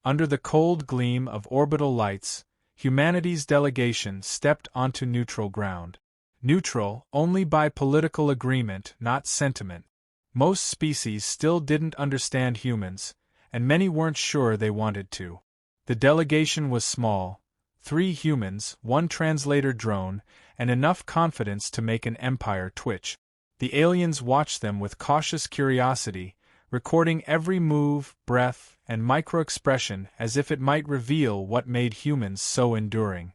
Under the cold gleam of orbital lights, humanity's delegation stepped onto neutral ground. Neutral only by political agreement, not sentiment. Most species still didn't understand humans, and many weren't sure they wanted to. The delegation was small, 3 humans, 1 translator drone, and enough confidence to make an empire twitch. The aliens watched them with cautious curiosity, recording every move, breath, and micro-expression as if it might reveal what made humans so enduring.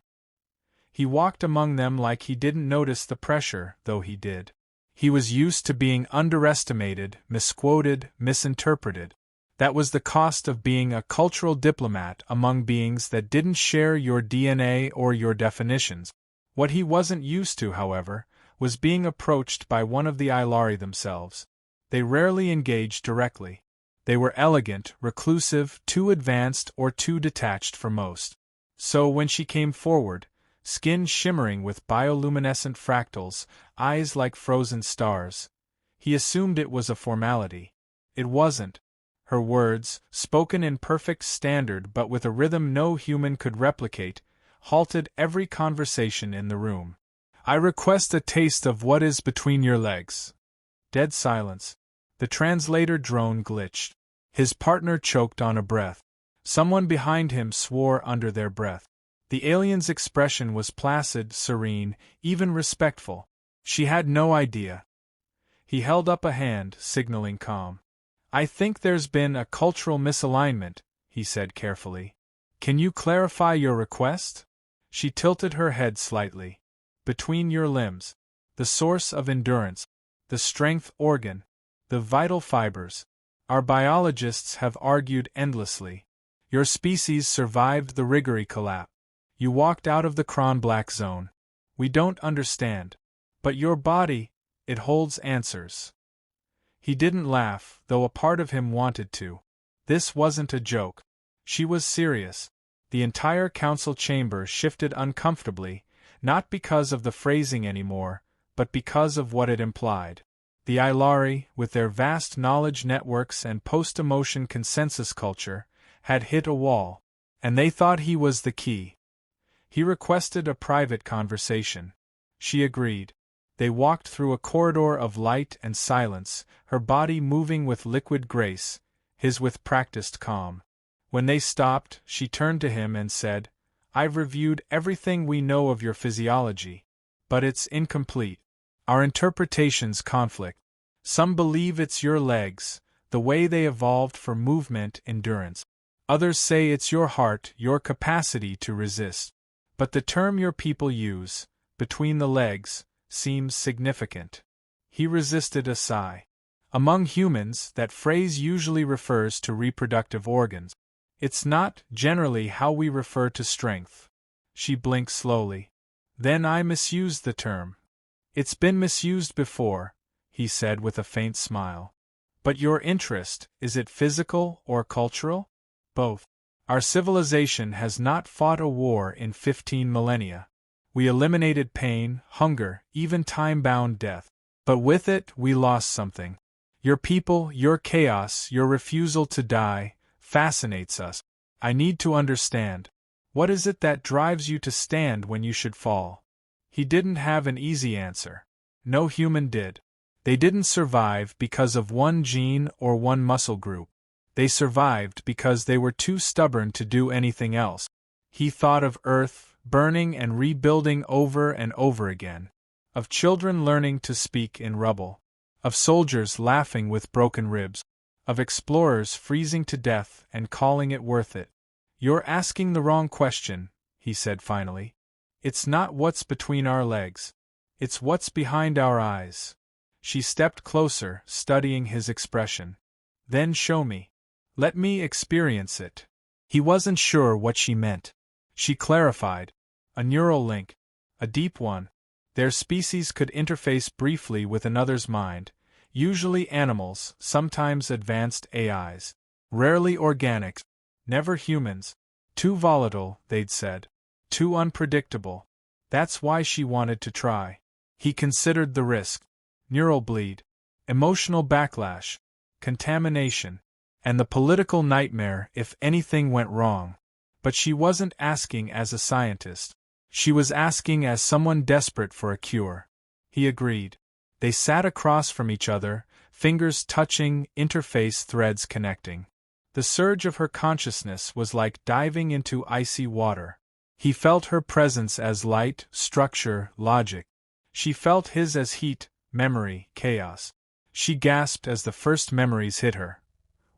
He walked among them like he didn't notice the pressure, though he did. He was used to being underestimated, misquoted, misinterpreted. That was the cost of being a cultural diplomat among beings that didn't share your DNA or your definitions. What he wasn't used to, however, was being approached by one of the Ilari themselves. They rarely engaged directly. They were elegant, reclusive, too advanced or too detached for most. So when she came forward, skin shimmering with bioluminescent fractals, eyes like frozen stars, he assumed it was a formality. It wasn't. Her words, spoken in perfect standard but with a rhythm no human could replicate, halted every conversation in the room. "I request a taste of what is between your legs." Dead silence. The translator drone glitched. His partner choked on a breath. Someone behind him swore under their breath. The alien's expression was placid, serene, even respectful. She had no idea. He held up a hand, signaling calm. "I think there's been a cultural misalignment," he said carefully. "Can you clarify your request?" She tilted her head slightly. "Between your limbs. The source of endurance. The strength organ. The vital fibers. Our biologists have argued endlessly. Your species survived the Rigori collapse. You walked out of the Cron-Black zone. We don't understand. But your body, it holds answers." He didn't laugh, though a part of him wanted to. This wasn't a joke. She was serious. The entire council chamber shifted uncomfortably, not because of the phrasing anymore, but because of what it implied. The Ilari, with their vast knowledge networks and post-emotion consensus culture, had hit a wall, and they thought he was the key. He requested a private conversation. She agreed. They walked through a corridor of light and silence, her body moving with liquid grace, his with practiced calm. When they stopped, she turned to him and said, "I've reviewed everything we know of your physiology. But it's incomplete. Our interpretations conflict. Some believe it's your legs, the way they evolved for movement endurance. Others say it's your heart, your capacity to resist. But the term your people use, between the legs, seems significant." He resisted a sigh. Among humans, that phrase usually refers to reproductive organs. It's not, generally, how we refer to strength. She blinked slowly. "Then I misused the term." "It's been misused before," he said with a faint smile. "But your interest, is it physical or cultural?" "Both. Our civilization has not fought a war in 15 millennia. We eliminated pain, hunger, even time-bound death. But with it, we lost something. Your people, your chaos, your refusal to die, fascinates us. I need to understand. What is it that drives you to stand when you should fall?" He didn't have an easy answer. No human did. They didn't survive because of one gene or one muscle group. They survived because they were too stubborn to do anything else. He thought of Earth, burning and rebuilding over and over again. Of children learning to speak in rubble. Of soldiers laughing with broken ribs. Of explorers freezing to death and calling it worth it. "You're asking the wrong question," he said finally. "It's not what's between our legs. It's what's behind our eyes." She stepped closer, studying his expression. "Then show me. Let me experience it." He wasn't sure what she meant. She clarified. "A neural link. A deep one. Their species could interface briefly with another's mind, usually animals, sometimes advanced AIs. Rarely organic. Never humans. Too volatile, they'd said. Too unpredictable. That's why she wanted to try." He considered the risk. Neural bleed. Emotional backlash. Contamination. And the political nightmare if anything went wrong. But she wasn't asking as a scientist. She was asking as someone desperate for a cure. He agreed. They sat across from each other, fingers touching, interface threads connecting. The surge of her consciousness was like diving into icy water. He felt her presence as light, structure, logic. She felt his as heat, memory, chaos. She gasped as the first memories hit her.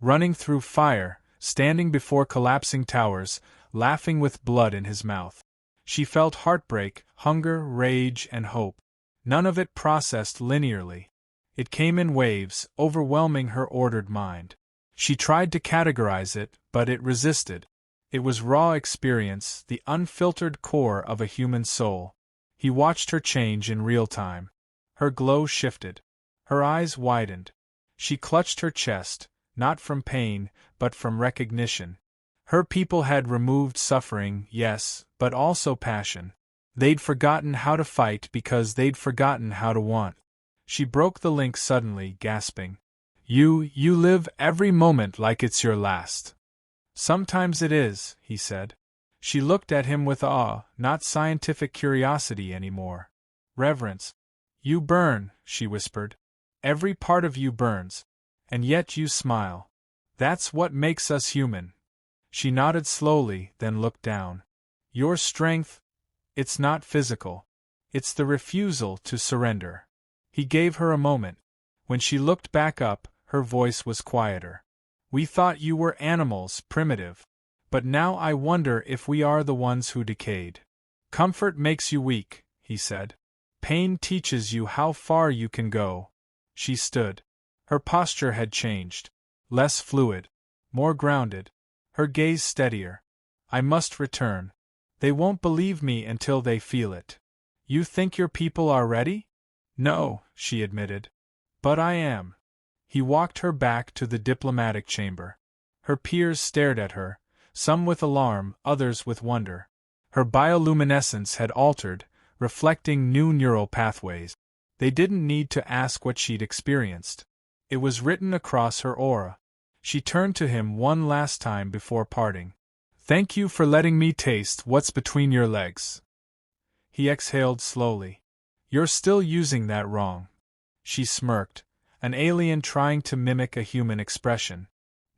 Running through fire, standing before collapsing towers, laughing with blood in his mouth. She felt heartbreak, hunger, rage, and hope. None of it processed linearly. It came in waves, overwhelming her ordered mind. She tried to categorize it, but it resisted. It was raw experience, the unfiltered core of a human soul. He watched her change in real time. Her glow shifted. Her eyes widened. She clutched her chest, not from pain, but from recognition. Her people had removed suffering, yes, but also passion. They'd forgotten how to fight because they'd forgotten how to want. She broke the link suddenly, gasping. You live every moment like it's your last. Sometimes it is, he said. She looked at him with awe, not scientific curiosity anymore. Reverence. You burn, she whispered. Every part of you burns. And yet you smile. That's what makes us human. She nodded slowly, then looked down. Your strength? It's not physical. It's the refusal to surrender. He gave her a moment. When she looked back up, her voice was quieter. We thought you were animals, primitive. But now I wonder if we are the ones who decayed. Comfort makes you weak, he said. Pain teaches you how far you can go. She stood. Her posture had changed. Less fluid. More grounded. Her gaze steadier. I must return. They won't believe me until they feel it. You think your people are ready? No, she admitted. But I am. He walked her back to the diplomatic chamber. Her peers stared at her, some with alarm, others with wonder. Her bioluminescence had altered, reflecting new neural pathways. They didn't need to ask what she'd experienced. It was written across her aura. She turned to him one last time before parting. Thank you for letting me taste what's between your legs. He exhaled slowly. You're still using that wrong. She smirked, an alien trying to mimic a human expression.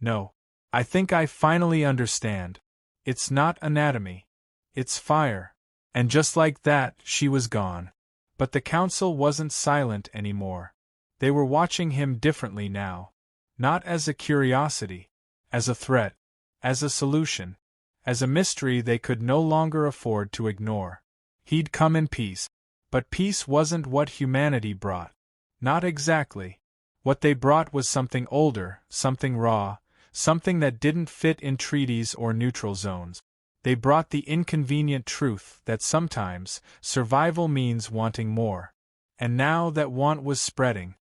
No. I think I finally understand. It's not anatomy. It's fire. And just like that, she was gone. But the council wasn't silent anymore. They were watching him differently now. Not as a curiosity. As a threat. As a solution. As a mystery they could no longer afford to ignore. He'd come in peace. But peace wasn't what humanity brought. Not exactly. What they brought was something older, something raw, something that didn't fit in treaties or neutral zones. They brought the inconvenient truth that sometimes survival means wanting more. And now that want was spreading.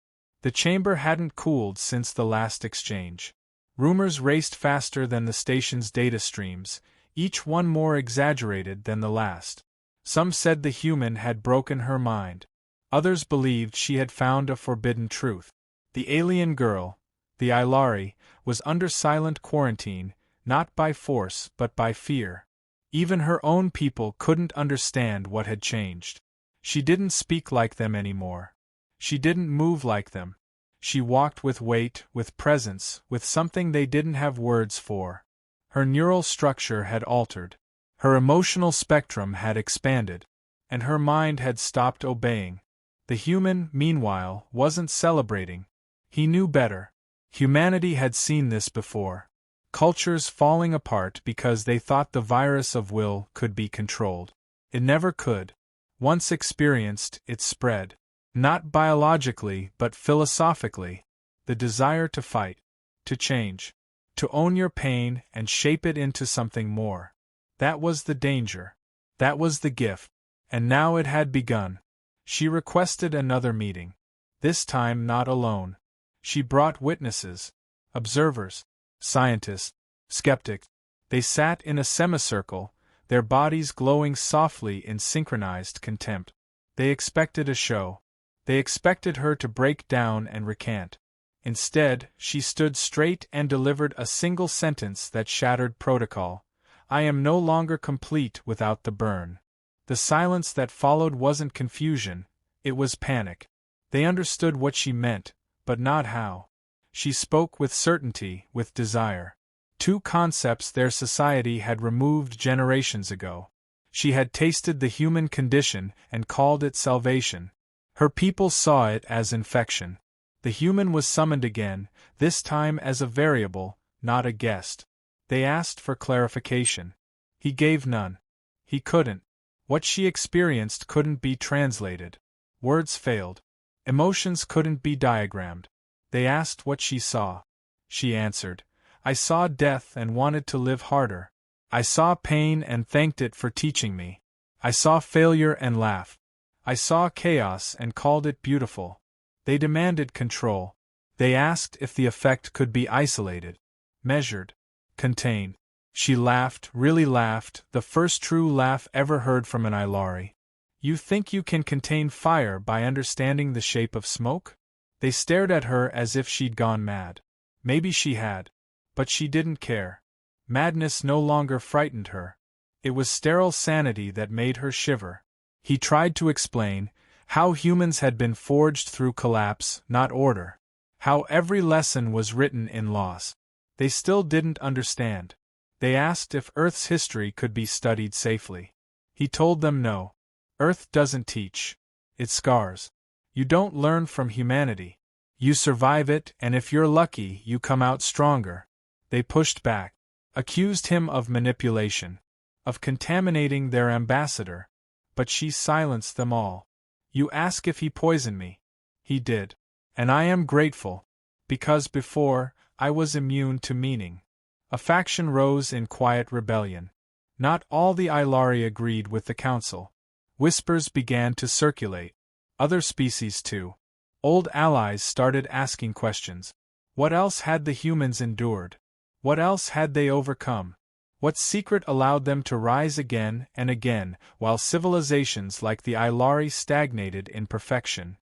The chamber hadn't cooled since the last exchange. Rumors raced faster than the station's data streams, each one more exaggerated than the last. Some said the human had broken her mind. Others believed she had found a forbidden truth. The alien girl, the Ilari, was under silent quarantine, not by force but by fear. Even her own people couldn't understand what had changed. She didn't speak like them anymore. She didn't move like them. She walked with weight, with presence, with something they didn't have words for. Her neural structure had altered. Her emotional spectrum had expanded. And her mind had stopped obeying. The human, meanwhile, wasn't celebrating. He knew better. Humanity had seen this before. Cultures falling apart because they thought the virus of will could be controlled. It never could. Once experienced, it spread. Not biologically, but philosophically. The desire to fight. To change. To own your pain and shape it into something more. That was the danger. That was the gift. And now it had begun. She requested another meeting. This time not alone. She brought witnesses, observers, scientists, skeptics. They sat in a semicircle, their bodies glowing softly in synchronized contempt. They expected a show. They expected her to break down and recant. Instead, she stood straight and delivered a single sentence that shattered protocol. I am no longer complete without the burn. The silence that followed wasn't confusion, it was panic. They understood what she meant, but not how. She spoke with certainty, with desire. Two concepts their society had removed generations ago. She had tasted the human condition and called it salvation. Her people saw it as infection. The human was summoned again, this time as a variable, not a guest. They asked for clarification. He gave none. He couldn't. What she experienced couldn't be translated. Words failed. Emotions couldn't be diagrammed. They asked what she saw. She answered, I saw death and wanted to live harder. I saw pain and thanked it for teaching me. I saw failure and laughed. I saw chaos and called it beautiful. They demanded control. They asked if the effect could be isolated, measured, contained. She laughed, really laughed, the first true laugh ever heard from an Ilari. You think you can contain fire by understanding the shape of smoke? They stared at her as if she'd gone mad. Maybe she had. But she didn't care. Madness no longer frightened her. It was sterile sanity that made her shiver. He tried to explain how humans had been forged through collapse, not order. How every lesson was written in loss. They still didn't understand. They asked if Earth's history could be studied safely. He told them no. Earth doesn't teach. It scars. You don't learn from humanity. You survive it, and if you're lucky, you come out stronger. They pushed back. Accused him of manipulation. Of contaminating their ambassador. But she silenced them all. You ask if he poisoned me. He did. And I am grateful. Because before, I was immune to meaning. A faction rose in quiet rebellion. Not all the Ilari agreed with the council. Whispers began to circulate. Other species too. Old allies started asking questions. What else had the humans endured? What else had they overcome? What secret allowed them to rise again and again, while civilizations like the Ilari stagnated in perfection?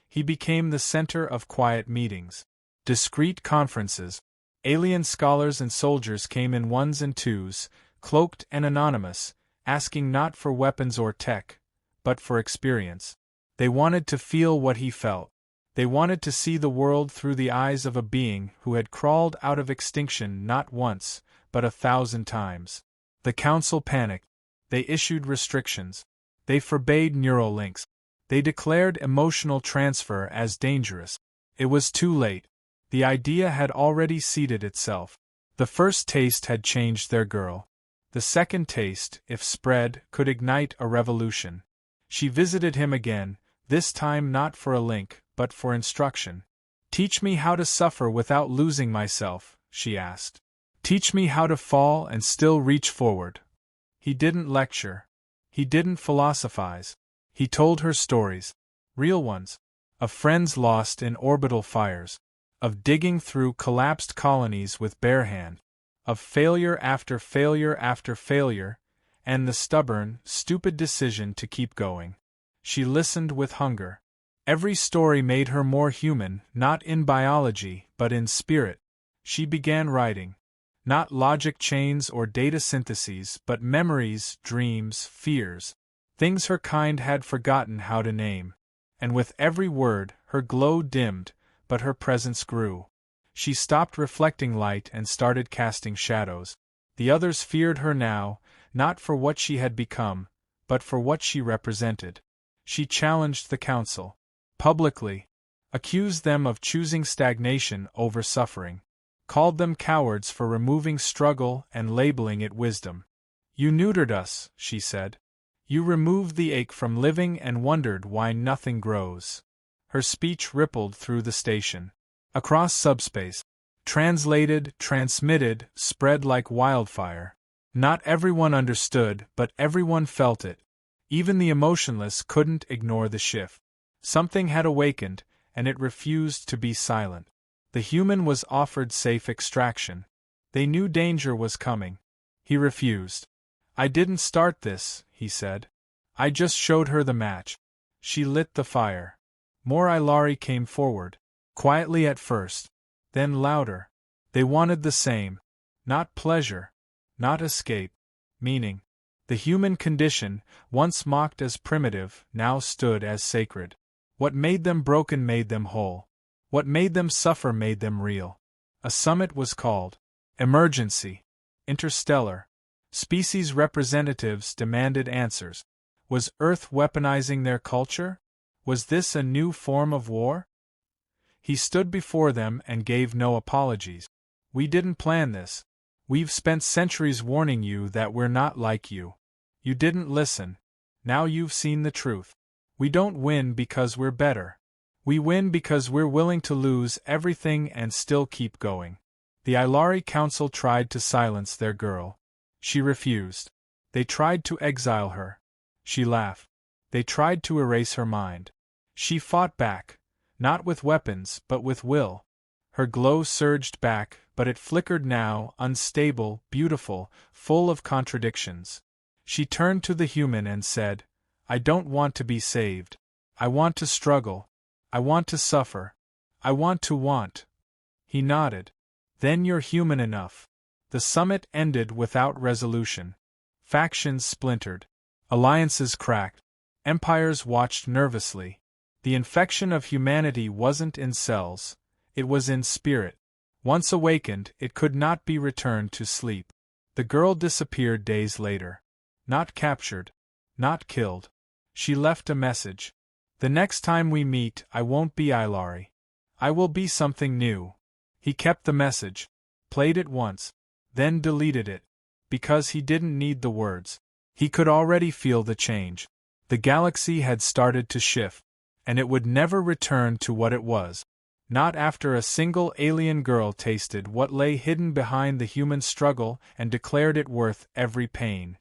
He became the center of quiet meetings. Discreet conferences. Alien scholars and soldiers came in ones and twos, cloaked and anonymous, asking not for weapons or tech, but for experience. They wanted to feel what he felt. They wanted to see the world through the eyes of a being who had crawled out of extinction not once, but 1,000 times. The council panicked. They issued restrictions. They forbade neural links. They declared emotional transfer as dangerous. It was too late. The idea had already seeded itself. The first taste had changed their girl. The second taste, if spread, could ignite a revolution. She visited him again, this time not for a link, but for instruction. Teach me how to suffer without losing myself, she asked. Teach me how to fall and still reach forward. He didn't lecture. He didn't philosophize. He told her stories. Real ones. Of friends lost in orbital fires. Of digging through collapsed colonies with bare hand. Of failure after failure after failure, and the stubborn, stupid decision to keep going. She listened with hunger. Every story made her more human, not in biology, but in spirit. She began writing. Not logic chains or data syntheses, but memories, dreams, fears. Things her kind had forgotten how to name. And with every word, her glow dimmed, but her presence grew. She stopped reflecting light and started casting shadows. The others feared her now, not for what she had become, but for what she represented. She challenged the council. Publicly. Accused them of choosing stagnation over suffering. Called them cowards for removing struggle and labeling it wisdom. You neutered us, she said. You removed the ache from living and wondered why nothing grows. Her speech rippled through the station. Across subspace. Translated, transmitted, spread like wildfire. Not everyone understood, but everyone felt it. Even the emotionless couldn't ignore the shift. Something had awakened, and it refused to be silent. The human was offered safe extraction. They knew danger was coming. He refused. I didn't start this, he said. I just showed her the match. She lit the fire. More Ilari came forward. Quietly at first. Then louder. They wanted the same. Not pleasure. Not escape. Meaning. The human condition, once mocked as primitive, now stood as sacred. What made them broken made them whole. What made them suffer made them real. A summit was called. Emergency. Interstellar. Species representatives demanded answers. Was Earth weaponizing their culture? Was this a new form of war? He stood before them and gave no apologies. We didn't plan this. We've spent centuries warning you that we're not like you. You didn't listen. Now you've seen the truth. We don't win because we're better. We win because we're willing to lose everything and still keep going. The Ilari Council tried to silence their girl. She refused. They tried to exile her. She laughed. They tried to erase her mind. She fought back, not with weapons but with will. Her glow surged back, but it flickered now, unstable, beautiful, full of contradictions. She turned to the human and said, I don't want to be saved. I want to struggle. I want to suffer. I want to want. He nodded. Then you're human enough. The summit ended without resolution. Factions splintered. Alliances cracked. Empires watched nervously. The infection of humanity wasn't in cells, it was in spirit. Once awakened, it could not be returned to sleep. The girl disappeared days later. Not captured. Not killed. She left a message. The next time we meet, I won't be Ilari. I will be something new. He kept the message. Played it once. Then deleted it. Because he didn't need the words. He could already feel the change. The galaxy had started to shift. And it would never return to what it was. Not after a single alien girl tasted what lay hidden behind the human struggle and declared it worth every pain.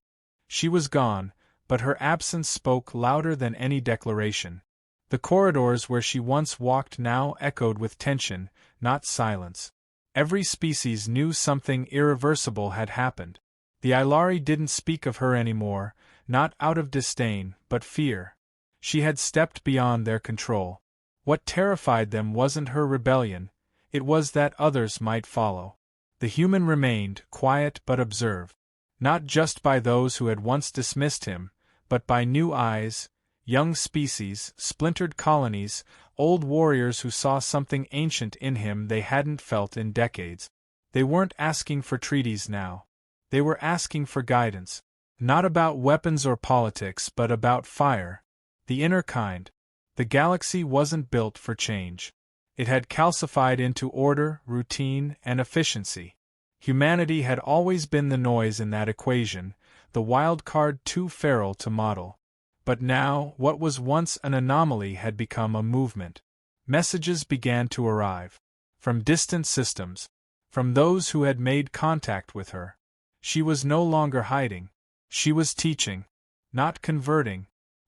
She was gone, but her absence spoke louder than any declaration. The corridors where she once walked now echoed with tension, not silence. Every species knew something irreversible had happened. The Ilari didn't speak of her anymore, not out of disdain, but fear. She had stepped beyond their control. What terrified them wasn't her rebellion, it was that others might follow. The human remained, quiet but observed. Not just by those who had once dismissed him, but by new eyes, young species, splintered colonies, old warriors who saw something ancient in him they hadn't felt in decades. They weren't asking for treaties now. They were asking for guidance. Not about weapons or politics but about fire. The inner kind. The galaxy wasn't built for change. It had calcified into order, routine, and efficiency. Humanity had always been the noise in that equation, the wild card too feral to model. But now, what was once an anomaly had become a movement. Messages began to arrive. From distant systems. From those who had made contact with her. She was no longer hiding. She was teaching. Not converting.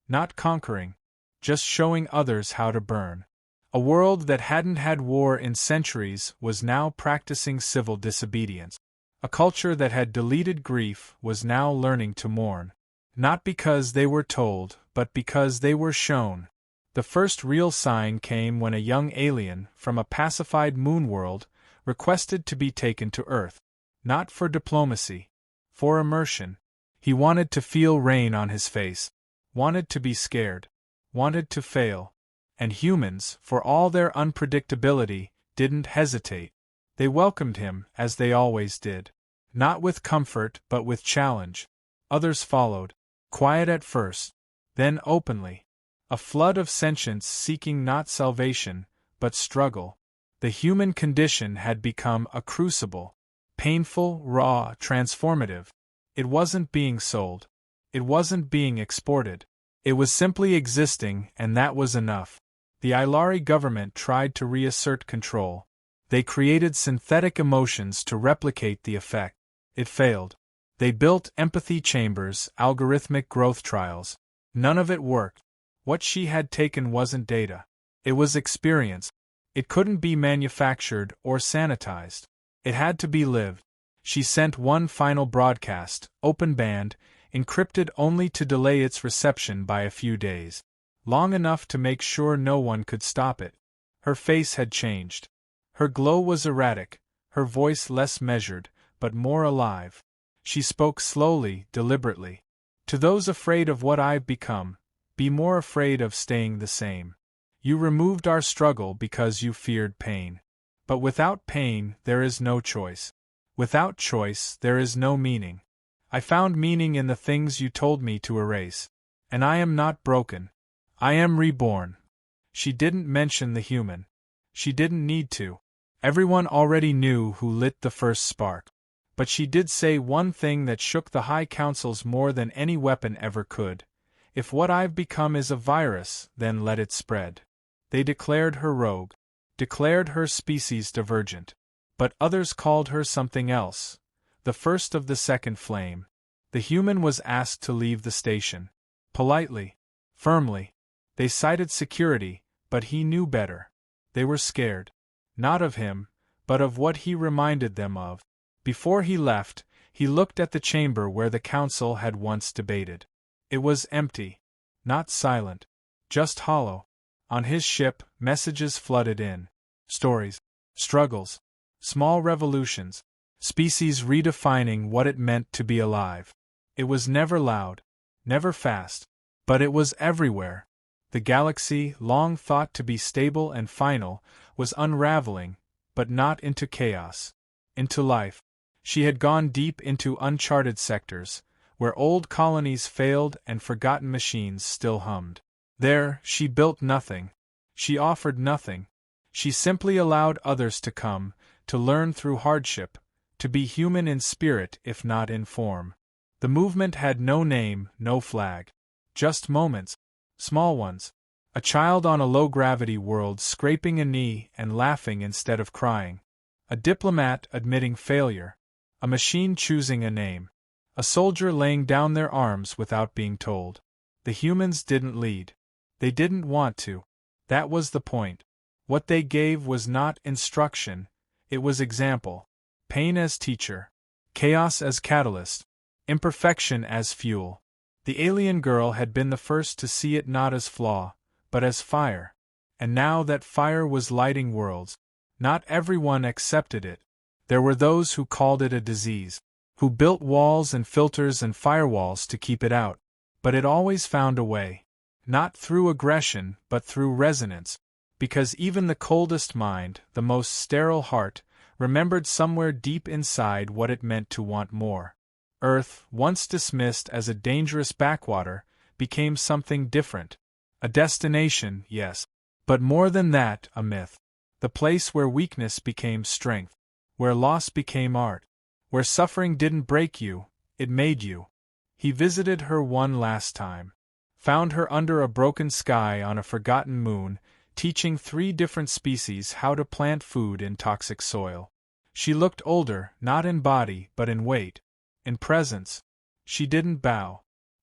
Not conquering. Just showing others how to burn. A world that hadn't had war in centuries was now practicing civil disobedience. A culture that had deleted grief was now learning to mourn. Not because they were told, but because they were shown. The first real sign came when a young alien, from a pacified moon world, requested to be taken to Earth. Not for diplomacy. For immersion. He wanted to feel rain on his face. Wanted to be scared. Wanted to fail. And humans, for all their unpredictability, didn't hesitate. They welcomed him, as they always did. Not with comfort, but with challenge. Others followed. Quiet at first. Then openly. A flood of sentience seeking not salvation, but struggle. The human condition had become a crucible. Painful, raw, transformative. It wasn't being sold. It wasn't being exported. It was simply existing, and that was enough. The Ilari government tried to reassert control. They created synthetic emotions to replicate the effect. It failed. They built empathy chambers, algorithmic growth trials. None of it worked. What she had taken wasn't data. It was experience. It couldn't be manufactured or sanitized. It had to be lived. She sent one final broadcast, open band, encrypted only to delay its reception by a few days. Long enough to make sure no one could stop it. Her face had changed. Her glow was erratic, her voice less measured, but more alive. She spoke slowly, deliberately. To those afraid of what I've become, be more afraid of staying the same. You removed our struggle because you feared pain. But without pain, there is no choice. Without choice, there is no meaning. I found meaning in the things you told me to erase. And I am not broken. I am reborn. She didn't mention the human. She didn't need to. Everyone already knew who lit the first spark. But she did say one thing that shook the High Councils more than any weapon ever could. If what I've become is a virus, then let it spread. They declared her rogue. Declared her species divergent. But others called her something else. The first of the second flame. The human was asked to leave the station. Politely. Firmly. They cited security, but he knew better. They were scared. Not of him, but of what he reminded them of. Before he left, he looked at the chamber where the council had once debated. It was empty. Not silent. Just hollow. On his ship, messages flooded in. Stories. Struggles. Small revolutions. Species redefining what it meant to be alive. It was never loud. Never fast. But it was everywhere. The galaxy, long thought to be stable and final, was unraveling, but not into chaos. Into life. She had gone deep into uncharted sectors, where old colonies failed and forgotten machines still hummed. There, she built nothing. She offered nothing. She simply allowed others to come, to learn through hardship, to be human in spirit if not in form. The movement had no name, no flag. Just moments. Small ones. A child on a low-gravity world scraping a knee and laughing instead of crying. A diplomat admitting failure. A machine choosing a name. A soldier laying down their arms without being told. The humans didn't lead. They didn't want to. That was the point. What they gave was not instruction, it was example. Pain as teacher. Chaos as catalyst. Imperfection as fuel. The alien girl had been the first to see it not as flaw, but as fire. And now that fire was lighting worlds, not everyone accepted it. There were those who called it a disease, who built walls and filters and firewalls to keep it out. But it always found a way. Not through aggression, but through resonance. Because even the coldest mind, the most sterile heart, remembered somewhere deep inside what it meant to want more. Earth, once dismissed as a dangerous backwater, became something different. A destination, yes. But more than that, a myth. The place where weakness became strength. Where loss became art. Where suffering didn't break you, it made you. He visited her one last time. Found her under a broken sky on a forgotten moon, teaching 3 different species how to plant food in toxic soil. She looked older, not in body, but in weight. In presence. She didn't bow.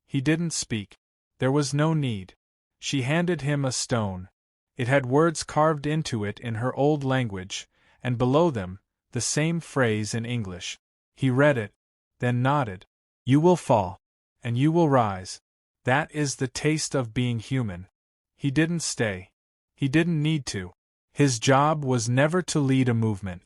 He didn't speak. There was no need. She handed him a stone. It had words carved into it in her old language, and below them, the same phrase in English. He read it, then nodded. You will fall. And you will rise. That is the taste of being human. He didn't stay. He didn't need to. His job was never to lead a movement.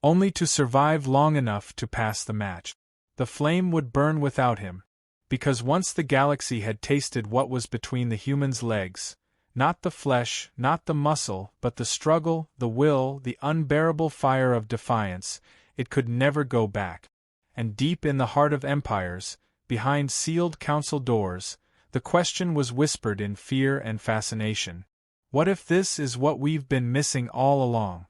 Only to survive long enough to pass the match. The flame would burn without him. Because once the galaxy had tasted what was between the human's legs, not the flesh, not the muscle, but the struggle, the will, the unbearable fire of defiance, it could never go back. And deep in the heart of empires, behind sealed council doors, the question was whispered in fear and fascination. What if this is what we've been missing all along?